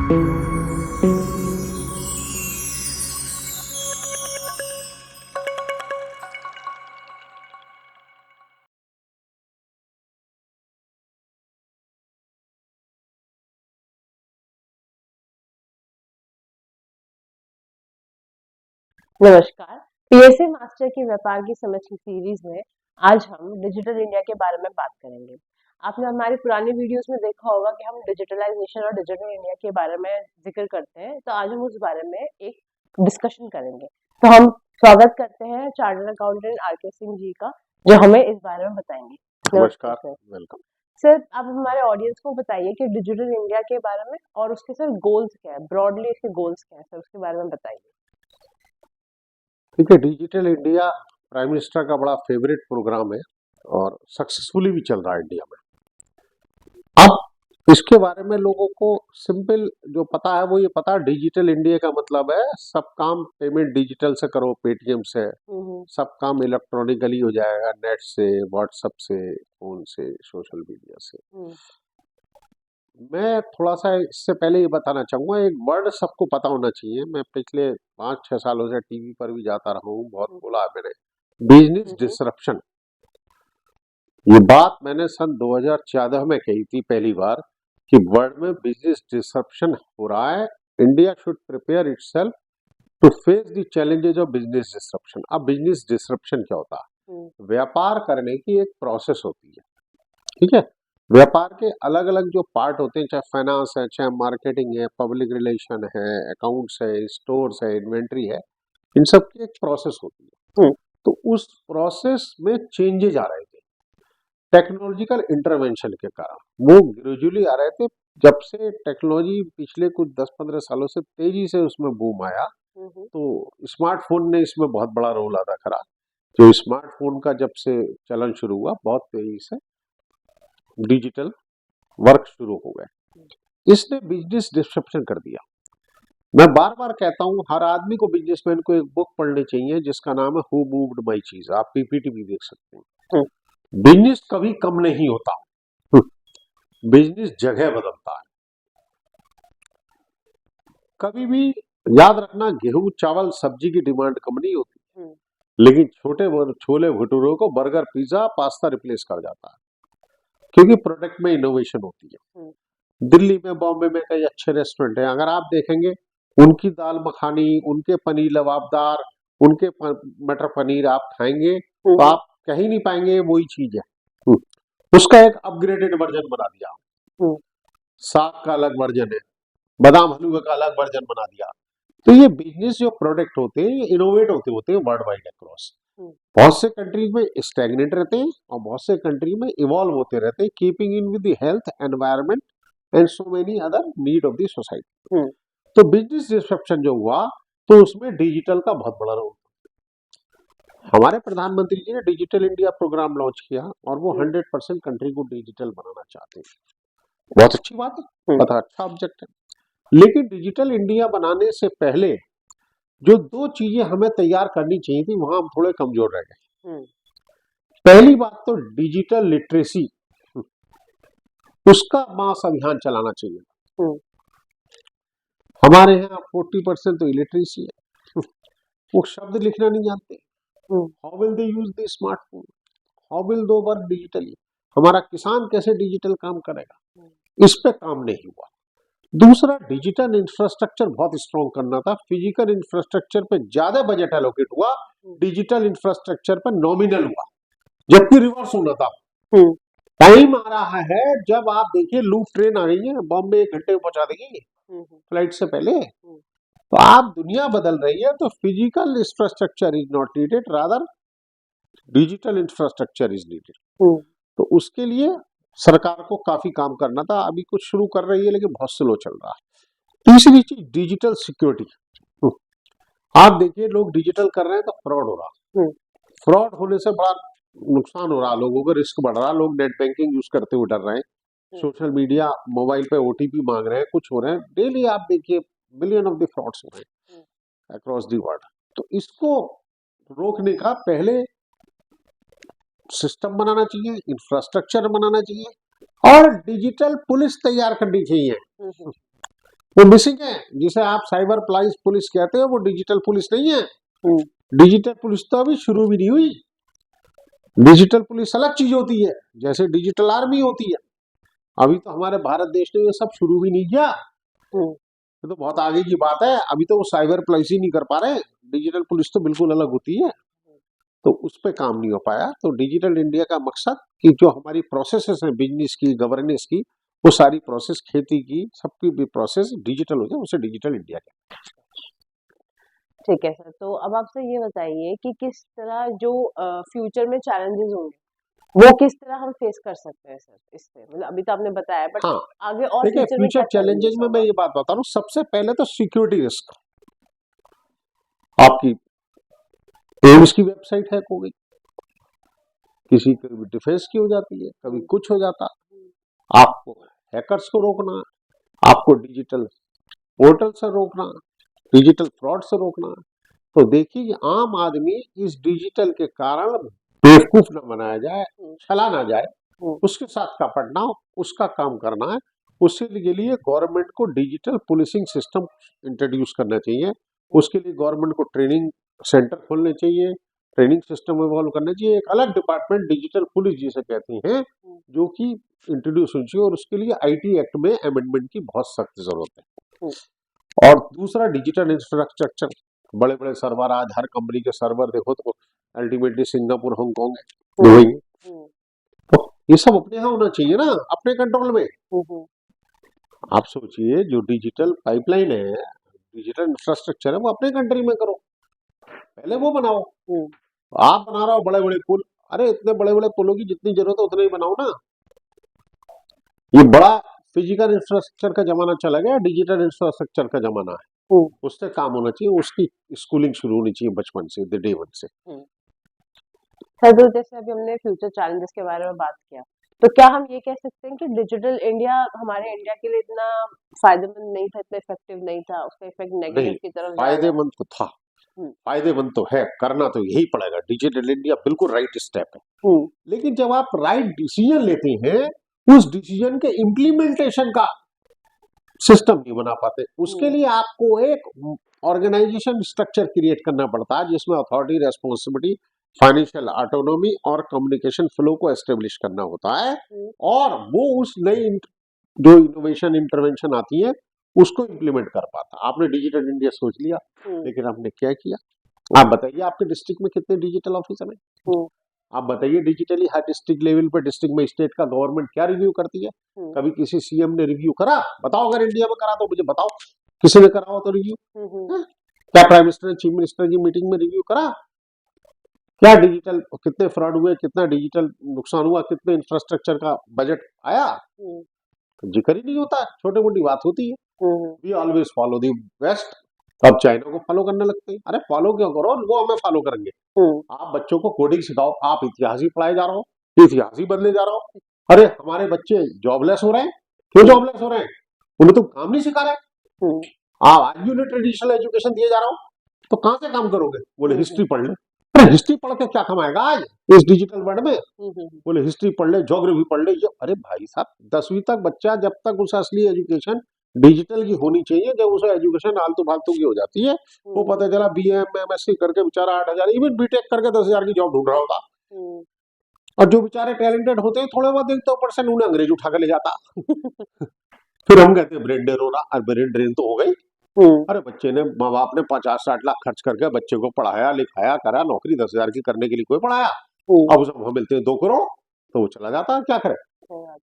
नमस्कार। PSA master की व्यापार की समझ की सीरीज में आज हम डिजिटल इंडिया के बारे में बात करेंगे। आपने हमारी पुरानी वीडियोस में देखा होगा कि हम डिजिटलाइजेशन और डिजिटल इंडिया के बारे में जिक्र करते हैं, तो आज हम उस बारे में एक डिस्कशन करेंगे। तो हम स्वागत करते हैं chartered accountant R K. Singh ji का, जो हमें इस बारे में बताएंगे। नमस्ते नमस्कार, सर। वेलकम। सर, आप हमारे ऑडियंस को बताइए कि डिजिटल इंडिया के बारे में और उसके सर गोल्स क्या है, ब्रॉडली इसके गोल्स क्या है सर, उसके बारे में बताइए। ठीक है, डिजिटल इंडिया प्राइम मिनिस्टर का बड़ा फेवरेट प्रोग्राम है और सक्सेसफुली भी चल रहा है इंडिया में। अब इसके बारे में लोगों को सिंपल जो पता है वो ये पता है, डिजिटल इंडिया का मतलब है सब काम पेमेंट डिजिटल से करो, पेटीएम से, सब काम इलेक्ट्रॉनिकली हो जाएगा, नेट से, व्हाट्सएप से, फोन से, सोशल मीडिया से। मैं थोड़ा सा इससे पहले ये बताना चाहूंगा, एक वर्ड सबको पता होना चाहिए। मैं पिछले 5-6 सालों से टीवी पर भी जाता रहा हूँ, बहुत बोला है मैंने, बिजनेस डिसरप्शन। ये बात मैंने सन 2014 में कही थी पहली बार कि वर्ल्ड में बिजनेस डिसरप्शन हो रहा है, India should prepare itself to face the challenges of business disruption. अब बिजनेस डिसरप्शन क्या होता है? व्यापार करने की एक प्रोसेस होती है, ठीक है। व्यापार के अलग अलग जो पार्ट होते हैं, चाहे फाइनेंस है, चाहे मार्केटिंग है, पब्लिक रिलेशन है, अकाउंट्स है, स्टोर्स है, इन्वेंट्री है, इन सब की एक प्रोसेस होती है। तो उस प्रोसेस में चेंजेज आ रहे थे टेक्नोलॉजिकल इंटरवेंशन के कारण, वो ग्रेजुअली आ रहे थे। जब से टेक्नोलॉजी पिछले कुछ 10-15 सालों से तेजी से उसमें बूम आया, तो स्मार्टफोन ने इसमें बहुत बड़ा रोल अदा करा। जो स्मार्टफोन का जब से चलन शुरू हुआ, बहुत तेजी से डिजिटल वर्क शुरू हो गए, इसने बिजनेस डिस्क्रिप्शन कर दिया। मैं बार बार कहता हूं, हर आदमी को, बिजनेसमैन को, एक बुक पढ़नी चाहिए जिसका नाम है हु मूव्ड माई चीज। आप पीपीटी भी देख सकते हैं। बिजनेस कभी कम नहीं होता, बिजनेस जगह बदलता है। कभी भी याद रखना, गेहूं चावल सब्जी की डिमांड कम नहीं होती, लेकिन छोटे छोले भटूरों को बर्गर पिज्जा पास्ता रिप्लेस कर जाता है, क्योंकि प्रोडक्ट में इनोवेशन होती है। दिल्ली में, बॉम्बे में कई अच्छे रेस्टोरेंट हैं, अगर आप देखेंगे उनकी दाल मखानी, उनके पनीर लबाबदार, उनके मटर पनीर आप खाएंगे तो आप कहीं नहीं पाएंगे वही चीज है। उसका एक अपग्रेडेड वर्जन बना दिया, साग का अलग वर्जन है, बादाम हलवा का अलग वर्जन बना दिया। तो ये बिजनेस जो प्रोडक्ट होते हैं, ये इनोवेट होते हैं वर्ल्ड वाइड अक्रॉस। बहुत से कंट्रीज में स्टैग्नेट रहते हैं और बहुत से कंट्री में इवॉल्व होते रहते हैं, keeping in with the health, environment and so many other need of the society. तो बिजनेस डिस्ट्रप्शन जो हुआ, तो उसमें डिजिटल का बहुत बड़ा रोल। हमारे प्रधानमंत्री जी ने डिजिटल इंडिया प्रोग्राम लॉन्च किया और वो 100% कंट्री को डिजिटल बनाना चाहते हैं। बहुत अच्छी बात है, बहुत अच्छा ऑब्जेक्ट है। लेकिन डिजिटल इंडिया बनाने से पहले जो दो चीजें हमें तैयार करनी चाहिए थी, वहां हम थोड़े कमजोर रह गए। पहली बात तो डिजिटल लिटरेसी, उसका मास अभियान चलाना चाहिए। हमारे यहाँ 40% तो इलिटरेसी है, वो शब्द लिखना नहीं जानते। How will they use the smartphone, how will दो वर्क डिजिटली। हमारा किसान कैसे डिजिटल काम करेगा, इस पे काम नहीं हुआ। दूसरा, डिजिटल इंफ्रास्ट्रक्चर बहुत स्ट्रॉन्ग करना था। फिजिकल इंफ्रास्ट्रक्चर पे ज्यादा बजट एलोकेट हुआ, डिजिटल इंफ्रास्ट्रक्चर पे नॉमिनल हुआ, जबकि रिवर्स होना था। टाइम आ रहा है जब आप देखिए, लूप ट्रेन आ गई है, बॉम्बे 1 घंटे में पहुंचा देगी फ्लाइट से पहले। तो आप, दुनिया बदल रही है, तो physical infrastructure is not needed, rather digital infrastructure is needed. तो उसके लिए सरकार को काफी काम करना था। अभी कुछ शुरू कर रही है, लेकिन बहुत स्लो चल रहा है। तीसरी चीज, डिजिटल सिक्योरिटी। आप देखिए, लोग डिजिटल कर रहे हैं तो फ्रॉड हो रहा, फ्रॉड होने से बड़ा नुकसान हो रहा, लोगों को रिस्क बढ़ रहा, लोग नेट बैंकिंग यूज करते हुए डर रहे हैं, सोशल मीडिया, मोबाइल पे ओटीपी मांग रहे हैं, कुछ हो रहे हैं, डेली आप देखिए मिलियन ऑफ द फ्रॉड्स हो रहे हैं अक्रॉस दी वर्ल्ड। तो इसको रोकने का पहले सिस्टम बनाना चाहिए, इंफ्रास्ट्रक्चर बनाना चाहिए और डिजिटल पुलिस तैयार करनी चाहिए। वो मिसिंग है। जिसे आप साइबर पुलिस कहते हो वो डिजिटल पुलिस नहीं है। हम्म, डिजिटल पुलिस तो अभी शुरू भी नहीं हुई। डिजिटल पुलिस अलग चीज होती है, जैसे डिजिटल आर्मी होती है। अभी तो हमारे भारत देश ने ये सब शुरू भी नहीं किया। हम्म, ये तो बहुत आगे की बात है। अभी तो वो साइबर पुलिस ही नहीं कर पा रहे। डिजिटल पुलिस तो बिल्कुल अलग होती है, तो उस पे काम नहीं हो पाया। तो डिजिटल इंडिया का मकसद कि जो हमारी प्रोसेसेस हैं बिजनेस की, गवर्नेंस की, वो सारी प्रोसेस, खेती की, सबकी भी प्रोसेस डिजिटल हो जाए, उसे डिजिटल इंडिया कहते ठीक है सर। तो अब आपसे ये बताइए कि किस तरह जो फ्यूचर में चैलेंजेस होंगे वो किस तरह हम फेस कर सकते हैं सर इससे, मतलब अभी तो आपने बताया, बट हैं। हाँ, आगे और देखिए फ्यूचर में फ्यूचर क्या चैलेंजेस चैलेंजेस में मैं होगा? ये बात बता रहा हूँ। सबसे पहले तो सिक्योरिटी रिस्क। आपकी एम्स की वेबसाइट हैक हो गई, किसी की भी डिफेंस की हो जाती है, कभी कुछ हो जाता। आपको हैकर्स को रोकना, आपको डिजिटल पोर्टल से रोकना, डिजिटल फ्रॉड से रोकना। तो देखिए कि आम आदमी इस डिजिटल के कारण बेवकूफ न बनाया जाए, चला ना जाए, हम्म, उसके साथ कपटना, उसका काम करना है। उसके लिए गवर्नमेंट को डिजिटल पुलिसिंग सिस्टम इंट्रोड्यूस करना चाहिए। उसके लिए गवर्नमेंट को ट्रेनिंग सेंटर खोलने चाहिए, ट्रेनिंग सिस्टम इवॉल्व करना चाहिए। एक अलग डिपार्टमेंट डिजिटल पुलिस जिसे कहते हैं, जो कि इंट्रोड्यूस होनी चाहिए। और उसके लिए आईटी एक्ट में अमेंडमेंट की बहुत सख्त जरूरत हम्म, है। और दूसरा डिजिटल इंफ्रास्ट्रक्चर। बड़े बड़े सर्वर, आज हर कंपनी के सर्वर देखो तो अल्टीमेटली सिंगापुर, हांगकांग है, हम्म, दुबई है। हम्म, तो ये सब अपने यहाँ होना चाहिए ना, अपने कंट्रोल में। हम्म, आप सोचिए जो डिजिटल पाइपलाइन है, डिजिटल इंफ्रास्ट्रक्चर है, वो अपने कंट्री में करो, पहले वो बनाओ। हम्म, आप बना रहे हो बड़े बड़े पुल, अरे इतने बड़े बड़े पुलों की जितनी जरूरत है उतने ही बनाओ ना। ये बड़ा फिजिकल इंफ्रास्ट्रक्चर का जमाना चला गया, डिजिटल इंफ्रास्ट्रक्चर का जमाना है। हम्म, उससे काम होना चाहिए, उसकी स्कूलिंग शुरू होनी चाहिए बचपन से, डे वन से। हम्म। सर, तो जैसे अभी हमने फ्यूचर चैलेंजेस के बारे में बात किया, तो क्या हम ये कह सकते हैं कि डिजिटल इंडिया हमारे इंडिया के लिए इतना फायदेमंद नहीं था, इतना इफेक्टिव नहीं था, उसका इफेक्ट नहीं, नेगेटिव की तरफ ज्यादा है? फायदेमंद तो था, हम्म, फायदेमंद तो है, करना तो यही पड़ेगा। डिजिटल इंडिया बिल्कुल राइट स्टेप है। हम्म, लेकिन जब आप राइट डिसीजन लेते हैं, उस डिसीजन के इम्प्लीमेंटेशन का सिस्टम नहीं बना पाते। उसके हम्म, लिए आपको एक ऑर्गेनाइजेशन स्ट्रक्चर क्रिएट करना पड़ता है, जिसमें अथॉरिटी, रेस्पॉन्सिबिलिटी, फाइनेंशियल ऑटोनॉमी और कम्युनिकेशन फ्लो को एस्टेब्लिश करना होता है। हम्म, और वो उस नई जो इनोवेशन इंटरवेंशन आती है उसको इम्प्लीमेंट कर पाता। आपने डिजिटल इंडिया सोच लिया, हम्म, लेकिन आपने क्या किया? आप बताइए, आपके डिस्ट्रिक्ट में कितने डिजिटल ऑफिसर हैं? हम्म, आप बताइए, डिजिटली हर डिस्ट्रिक्ट लेवल पर, डिस्ट्रिक्ट में स्टेट का गवर्नमेंट क्या रिव्यू करती है? हम्म, कभी किसी सीएम ने रिव्यू करा? बताओ, अगर इंडिया में करा तो मुझे बताओ, किसी ने करा हो तो रिव्यू? हम्म, क्या प्राइम मिनिस्टर ने चीफ मिनिस्टर की मीटिंग में रिव्यू करा? क्या डिजिटल, कितने फ्रॉड हुए, कितना डिजिटल नुकसान हुआ, कितने इंफ्रास्ट्रक्चर का बजट आया? हम्म, जिक्र ही नहीं होता, छोटी मोटी बात होती है। Hmm, we always follow the West. अब चाइना को फॉलो करने लगते हैं। अरे फॉलो क्यों करो, वो हमें फॉलो करेंगे। हम्म, आप बच्चों को कोडिंग सिखाओ, आप इतिहास ही पढ़ाए जा रहे हो, इतिहास ही बदले जा रहे हो। अरे हमारे बच्चे जॉबलेस हो रहे हैं, क्यों जॉबलेस हो रहे हैं? उन्हें तो काम नहीं सिखा रहे। हम्म, आप आज भी उन्हें ट्रेडिशनल एजुकेशन दिए जा रहा हो, तो कहाँ से काम करोगे? बोले हम्म, हिस्ट्री पढ़ ले। अरे हिस्ट्री पढ़ के क्या कमाएगा आज इस डिजिटल वर्ल्ड में? हम्म, बोले हिस्ट्री पढ़ ले, ज्योग्राफी पढ़ ले, ये अरे भाई साहब 10वीं तक बच्चा, जब तक उसे असली एजुकेशन डिजिटल की होनी चाहिए, जब उसे एजुकेशन आलतू फालतू की हो जाती है, वो हम्म, पता चला बीएम एमएससी करके बेचारा 8,000, इवन बीटेक करके 10,000 की जॉब ढूंढ रहा होता। हम्म, और जो बेचारे टैलेंटेड होते हैं थोड़े बहुत, एक तो परसेंट, उन्हें अंग्रेज उठा के ले जाता। फिर हम कहते हैं ब्रेन ड्रेन हो रहा। अरे ब्रेन ड्रेन तो हो गई। हम्म, अरे बच्चे ने, माँ बाप ने 50-60 लाख खर्च करके बच्चे को पढ़ाया लिखाया करा, नौकरी 10,000 की करने के लिए कोई पढ़ाया। हम्म, अब उसे वहां मिलते हैं 2 करोड़, तो वो चला जाता है, क्या करे? सही बात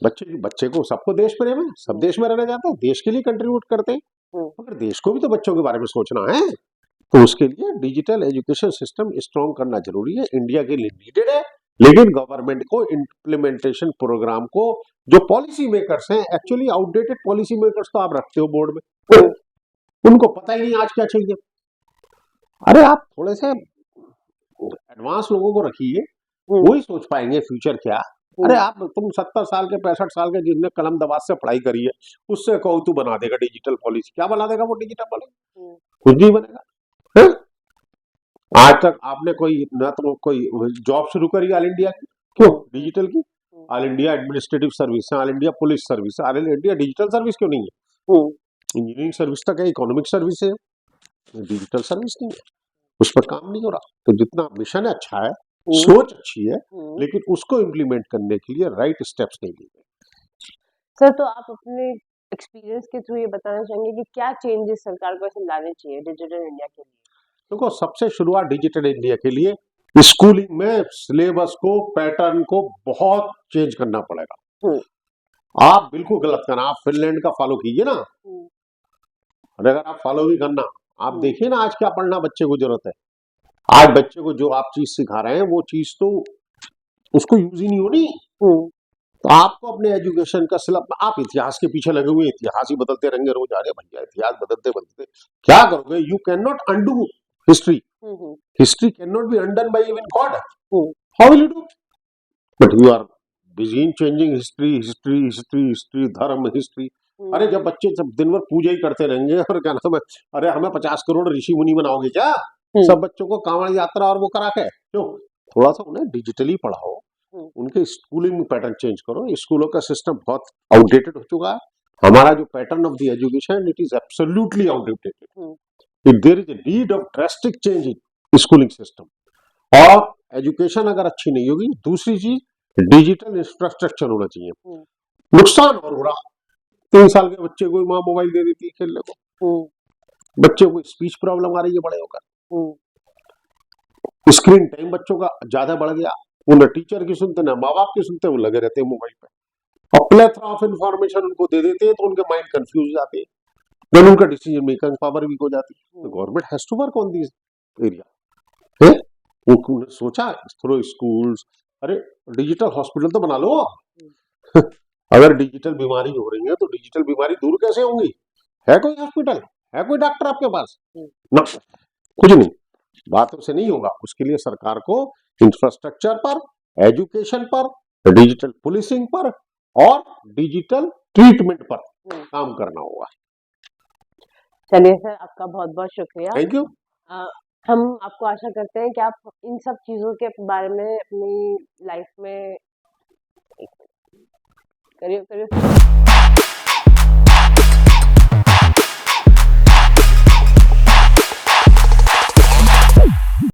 बच्चे बच्चे को, सबको देश प्रेम है, सब है। देश में रहना चाहते हैं, देश के लिए कंट्रीब्यूट करते हैं। हम्म, मगर देश को भी तो बच्चों के बारे में सोचना है। तो उसके लिए डिजिटल एजुकेशन सिस्टम स्ट्रॉन्ग करना जरूरी है, इंडिया के लिए नीडेड है। लेकिन गवर्नमेंट को इम्प्लीमेंटेशन प्रोग्राम को, जो पॉलिसी मेकर्स हैं, एक्चुअली आउटडेटेड पॉलिसी मेकर्स तो आप रखते हो बोर्ड में, हम्म, उनको पता ही नहीं आज क्या चाहिए। अरे आप थोड़े से एडवांस लोगों को रखिए, हम्म, वो ही सोच पाएंगे फ्यूचर क्या। अरे आप, तुम 70 साल के 65 साल के जिसने कलम दबाज से पढ़ाई करी है, उससे कहो तू बना देगा डिजिटल पॉलिसी, क्या बना देगा वो डिजिटल पॉलिसी? हम्म, कुछ नहीं बनेगा। हैं? आज तक आपने कोई न तो कोई जॉब शुरू करी ऑल इंडिया की, क्यों डिजिटल की? हम्म, ऑल इंडिया एडमिनिस्ट्रेटिव सर्विस है, ऑल इंडिया पुलिस सर्विस है, ऑल इंडिया डिजिटल सर्विस क्यों नहीं है? हम्म, इंजीनियरिंग सर्विस तक है, इकोनॉमिक सर्विस है, डिजिटल सर्विस नहीं है, उस पर काम नहीं हो रहा। तो जितना मिशन अच्छा है, सोच अच्छी है, लेकिन उसको इम्प्लीमेंट करने के लिए राइट स्टेप्स नहीं लिए गए। सर, तो आप अपने एक्सपीरियंस के थ्रू ये बताना चाहेंगे कि क्या चेंजेस सरकार को ऐसे लाने चाहिए डिजिटल इंडिया के लिए? देखो, सबसे शुरुआत डिजिटल इंडिया के लिए स्कूलिंग में सिलेबस को, पैटर्न को बहुत चेंज करना पड़ेगा। आप बिल्कुल गलत करना, आप फिनलैंड का फॉलो कीजिए ना, और अगर आप फॉलो भी करना, आप देखिए ना आज क्या पढ़ना बच्चे को जरूरत है। आज बच्चे को जो आप चीज सिखा रहे हैं वो चीज तो उसको यूज ही नहीं होनी। तो आपको अपने एजुकेशन का सिलेबस, आप इतिहास के पीछे लगे हुए, इतिहास ही बदलते रहेंगे रोज। अरे भैया, इतिहास बदलते बदलते क्या करोगे? You can not undo history, history can not be undone by even God. How will you do? But you are busy in changing history, history, history, history, धर्म, हिस्ट्री। अरे जब बच्चे जब दिन भर पूजा ही करते रहेंगे और क्या नाम है, अरे हमें 50 करोड़ ऋषि मुनि बनाओगे क्या? सब बच्चों को कांवड़ यात्रा और वो करा के क्यों? थोड़ा सा उन्हें डिजिटली पढ़ाओ, उनके स्कूलिंग में पैटर्न चेंज करो। स्कूलों का सिस्टम बहुत आउटडेटेड हो चुका है। हमारा जो pattern of the education, it is absolutely outdated. If there is a need of drastic change in schooling system. और एजुकेशन अगर अच्छी नहीं होगी, दूसरी चीज डिजिटल इंफ्रास्ट्रक्चर होना चाहिए। नुकसान और हो रहा, 3 साल के बच्चे को माँ मोबाइल दे देती है खेलने को, बच्चे को स्पीच प्रॉब्लम आ रही है बड़े होकर, स्क्रीन टाइम बच्चों का ज्यादा बढ़ गया, वो न टीचर की सुनते न माँ बाप की सुनते, वो लगे रहते हैं मोबाइल पे और प्लेथरा ऑफ इंफॉर्मेशन उनको दे देते हैं, तो उनके माइंड कंफ्यूज हो जाते हैं, देन उनका डिसीजन मेकिंग पावर वीक हो जाती है। तो government has to work on this area है। वो सोचा थ्रू स्कूल्स, अरे डिजिटल हॉस्पिटल तो बना लो। अगर डिजिटल बीमारी हो रही है तो डिजिटल बीमारी दूर कैसे होंगी? है कोई हॉस्पिटल, है कोई डॉक्टर आपके पास? ना, कुछ नहीं, बातों से नहीं होगा। उसके लिए सरकार को इंफ्रास्ट्रक्चर पर, एजुकेशन पर, डिजिटल पुलिसिंग पर और डिजिटल ट्रीटमेंट पर काम करना होगा। चलिए सर, आपका बहुत बहुत शुक्रिया। Thank you. हम आपको आशा करते हैं कि आप इन सब चीज़ों के बारे में अपनी लाइफ में करिए करिए